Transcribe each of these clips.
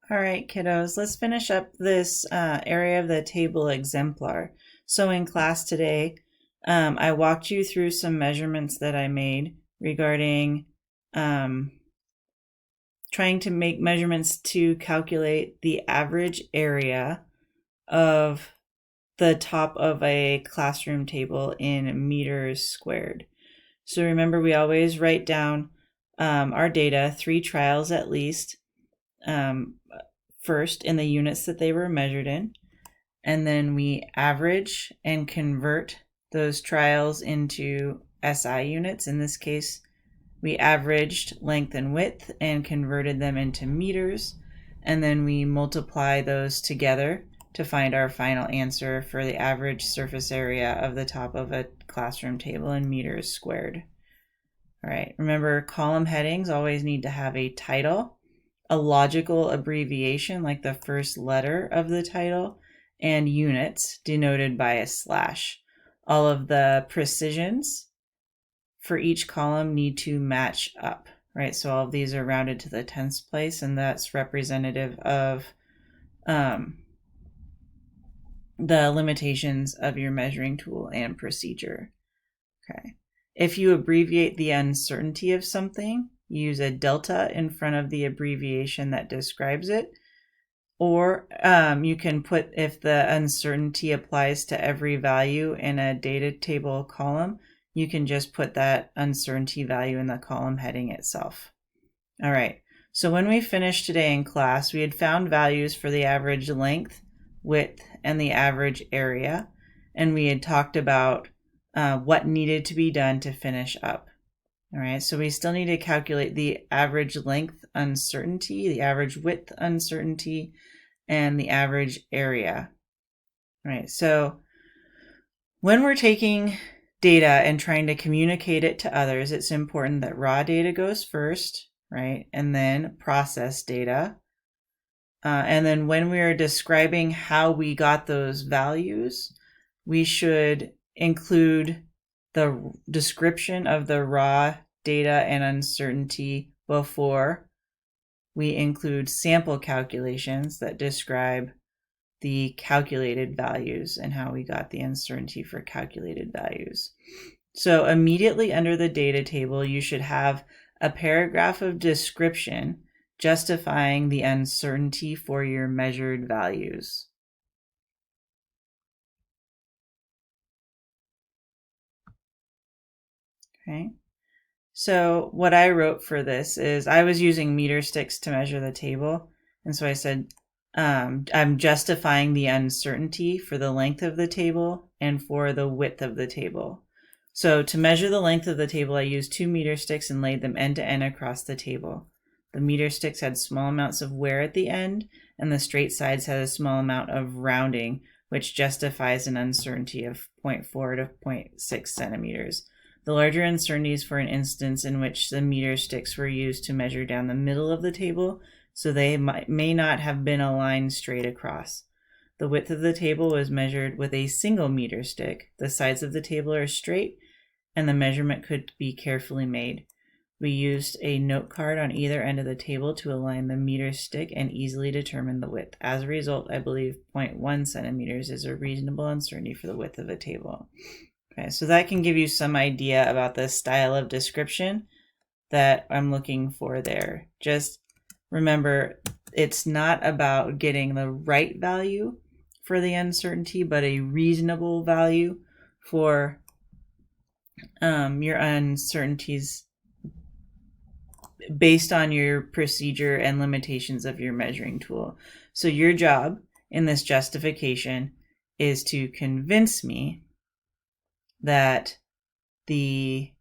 All right, kiddos, let's finish up this area of the table exemplar. So in class today, I walked you through some measurements that I made regarding trying to make measurements to calculate the average area of the top of a classroom table in meters squared. So remember, we always write down our data, 3 trials at least, first in the units that they were measured in, and then we average and convert those trials into SI units. In this case, we averaged length and width and converted them into meters, and then we multiply those together to find our final answer for the average surface area of the top of a classroom table in meters squared. All right, remember, column headings always need to have a title, a logical abbreviation like the first letter of the title, and units denoted by a slash. All of the precisions for each column need to match up, right? So all of these are rounded to the tenths place, and that's representative of the limitations of your measuring tool and procedure. Okay. If you abbreviate the uncertainty of something, use a delta in front of the abbreviation that describes it. Or you can put, if the uncertainty applies to every value in a data table column, you can just put that uncertainty value in the column heading itself. All right, so when we finished today in class, we had found values for the average length, width, and the average area, and we had talked about what needed to be done to finish up. All right, so we still need to calculate the average length uncertainty, the average width uncertainty, and the average area. All right, so when we're taking data and trying to communicate it to others, it's important that raw data goes first, right? And then process data. And then when we are describing how we got those values, we should include the description of the raw data and uncertainty before we include sample calculations that describe the calculated values and how we got the uncertainty for calculated values. So immediately under the data table, you should have a paragraph of description justifying the uncertainty for your measured values. Okay, so what I wrote for this is I was using meter sticks to measure the table. And so I said, I'm justifying the uncertainty for the length of the table and for the width of the table. So to measure the length of the table, I used 2 meter sticks and laid them end to end across the table. The meter sticks had small amounts of wear at the end, and the straight sides had a small amount of rounding, which justifies an uncertainty of 0.4 to 0.6 centimeters. The larger uncertainties for an instance in which the meter sticks were used to measure down the middle of the table, so they may not have been aligned straight across. The width of the table was measured with a single meter stick. The sides of the table are straight, and the measurement could be carefully made. We used a note card on either end of the table to align the meter stick and easily determine the width. As a result, I believe 0.1 centimeters is a reasonable uncertainty for the width of a table. Okay, so that can give you some idea about the style of description that I'm looking for there. Just remember, it's not about getting the right value for the uncertainty, but a reasonable value for your uncertainties based on your procedure and limitations of your measuring tool. So your job in this justification is to convince me that the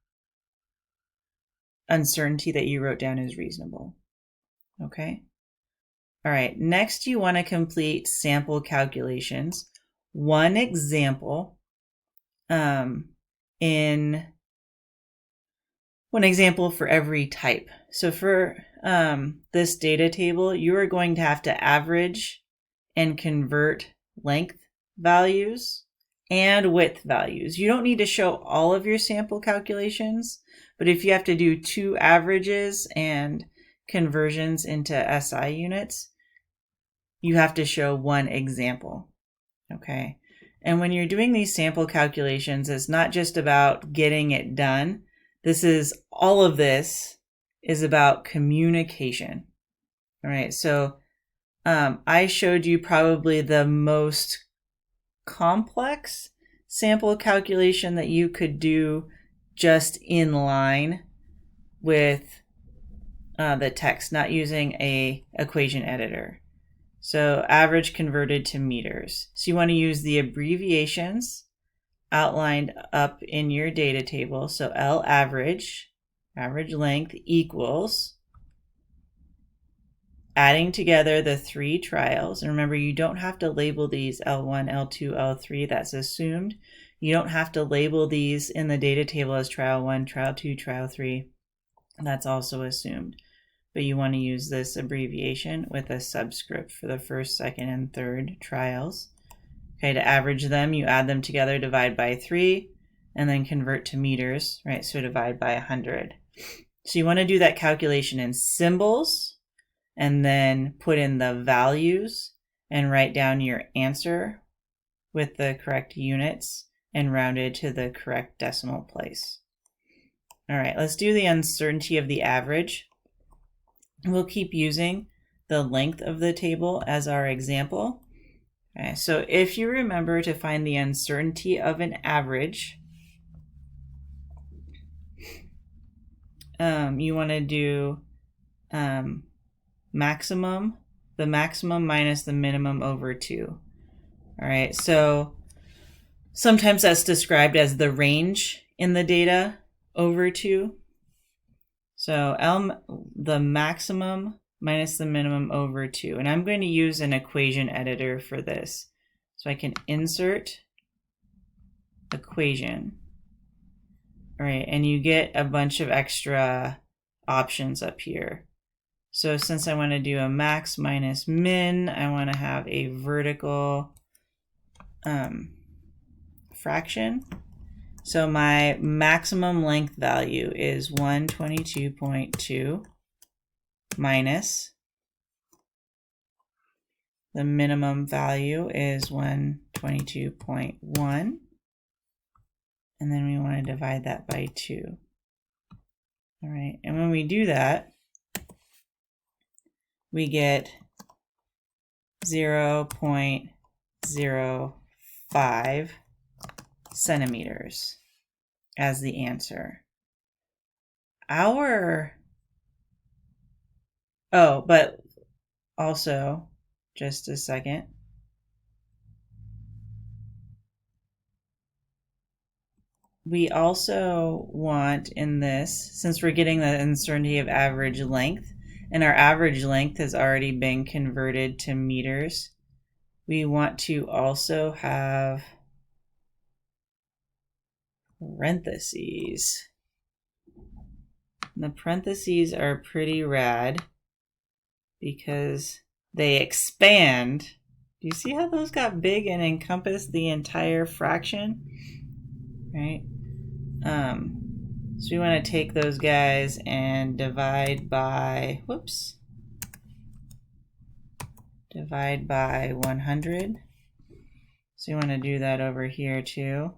uncertainty that you wrote down is reasonable. Okay? All right, next you want to complete sample calculations. One example one example for every type. So for this data table, you are going to have to average and convert length values and width values. You don't need to show all of your sample calculations, but if you have to do 2 averages and conversions into SI units, you have to show one example. Okay. And when you're doing these sample calculations, it's not just about getting it done. All of this is about communication. All right. So I showed you probably the most complex sample calculation that you could do just in line with the text, not using a equation editor. So average converted to meters. So you want to use the abbreviations outlined up in your data table. So L average length equals adding together the 3 trials. And remember, you don't have to label these L1, L2, L3. That's assumed. You don't have to label these in the data table as trial 1, trial 2, trial 3. That's also assumed. But you want to use this abbreviation with a subscript for the first, second, and third trials. Okay, to average them, you add them together, divide by 3, and then convert to meters, right? So divide by 100. So you want to do that calculation in symbols, and then put in the values and write down your answer with the correct units and rounded to the correct decimal place. All right, let's do the uncertainty of the average. We'll keep using the length of the table as our example. Okay, so if you remember to find the uncertainty of an average, you want to do the maximum minus the minimum over 2. All right, so sometimes that's described as the range in the data over 2. So the maximum minus the minimum over 2. And I'm going to use an equation editor for this. So I can insert equation. All right, and you get a bunch of extra options up here. So since I want to do a max minus min, I want to have a vertical fraction. So my maximum length value is 122.2 minus the minimum value is 122.1. And then we want to divide that by 2. All right, and when we do that, we get 0.05 centimeters as the answer. But also, just a second. We also want in this, since we're getting the uncertainty of average length, and our average length has already been converted to meters, we want to also have parentheses. And the parentheses are pretty rad because they expand. Do you see how those got big and encompass the entire fraction? Right? So we want to take those guys and divide by 100. So you want to do that over here too.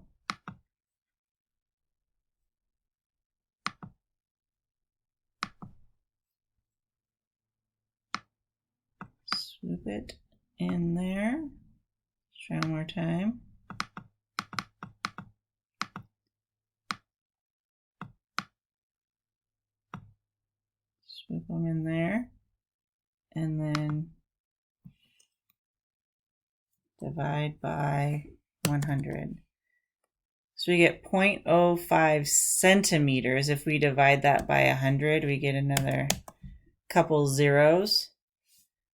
Swoop it in there. Let's try one more time. Swoop them in there. And then divide by 100. So we get 0.05 centimeters. If we divide that by 100, we get another couple zeros.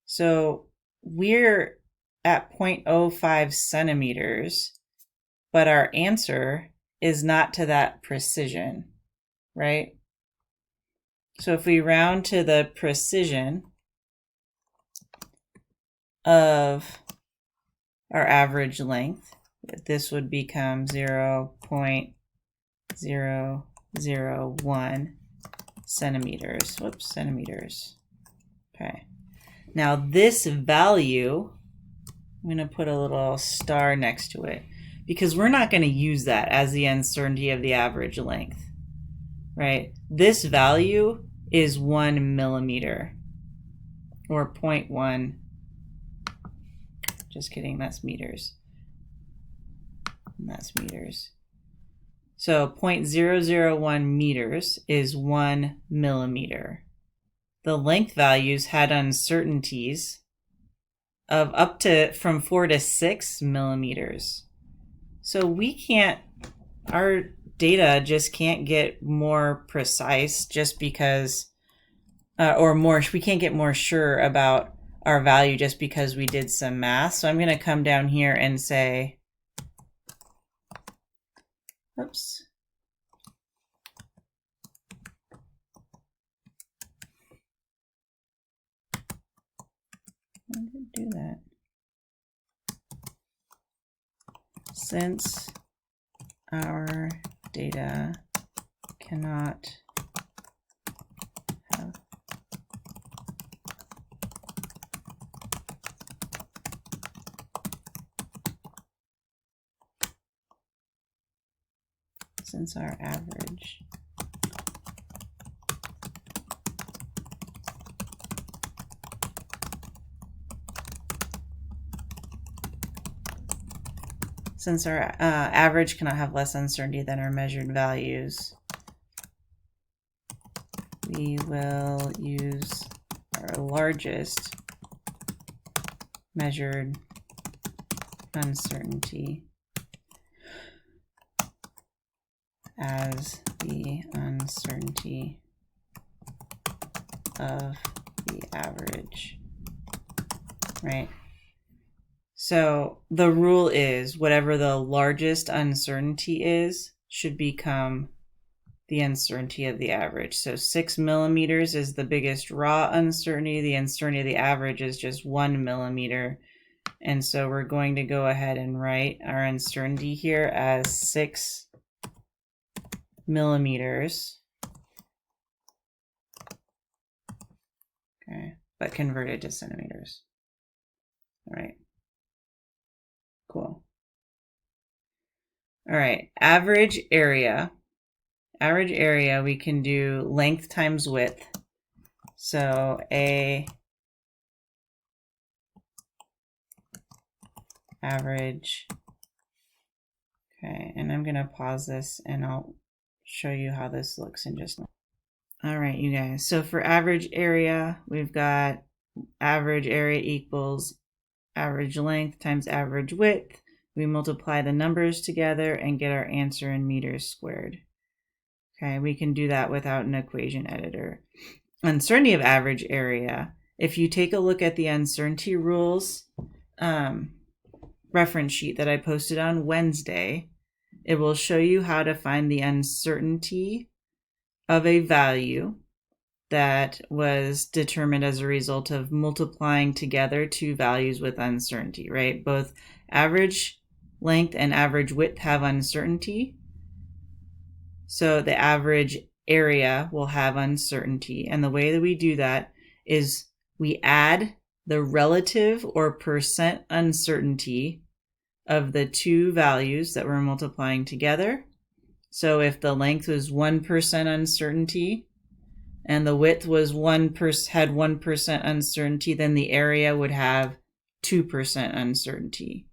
So we're at 0.05 centimeters, but our answer is not to that precision, right? So if we round to the precision of our average length, this would become 0.001 centimeters. Centimeters. Okay. Now this value, I'm going to put a little star next to it because we're not going to use that as the uncertainty of the average length, right? This value is 1 millimeter or 0.1. Just kidding, that's meters. And that's meters. So 0.001 meters is 1 millimeter. The length values had uncertainties of up to from 4 to 6 millimeters. So we can't, our data just can't get more precise just because, we can't get more sure about our value just because we did some math. So I'm going to come down here and say, oops. Why did it do that? Since our data cannot have since our average average cannot have less uncertainty than our measured values, we will use our largest measured uncertainty as the uncertainty of the average, right? So the rule is whatever the largest uncertainty is should become the uncertainty of the average. So 6 millimeters is the biggest raw uncertainty. The uncertainty of the average is just 1 millimeter. And so we're going to go ahead and write our uncertainty here as 6 millimeters. Okay, but converted to centimeters. All right. Cool. All right, average area. Average area, we can do length times width. So A average. Okay, and I'm going to pause this and I'll show you how this looks in just a moment. All right, you guys. So for average area, we've got average area equals average length times average width. We multiply the numbers together and get our answer in meters squared. Okay, we can do that without an equation editor. Uncertainty of average area. If you take a look at the uncertainty rules reference sheet that I posted on Wednesday, it will show you how to find the uncertainty of a value that was determined as a result of multiplying together two values with uncertainty, right? Both average length and average width have uncertainty. So the average area will have uncertainty. And the way that we do that is we add the relative or percent uncertainty of the two values that we're multiplying together. So if the length was 1% uncertainty and the width was had 1% uncertainty, then the area would have 2% uncertainty.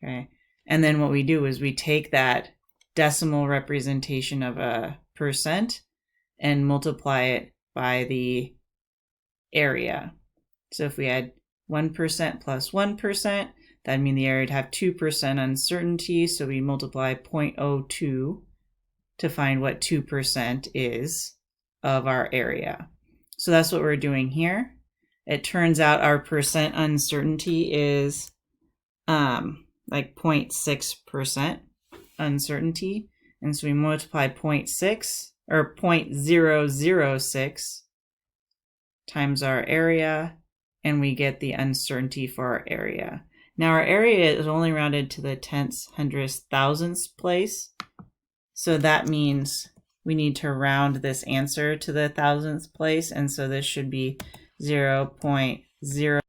Okay. And then what we do is we take that decimal representation of a percent and multiply it by the area. So if we had 1% plus 1%, that'd mean the area would have 2% uncertainty. So we multiply 0.02 to find what 2% is of our area. So that's what we're doing here. It turns out our percent uncertainty is like 0.6% uncertainty. And so we multiply 0.6 or 0.006 times our area, and we get the uncertainty for our area. Now our area is only rounded to the tenths, hundredths, thousandths place. So that means we need to round this answer to the thousandth place. And so this should be 0.001 0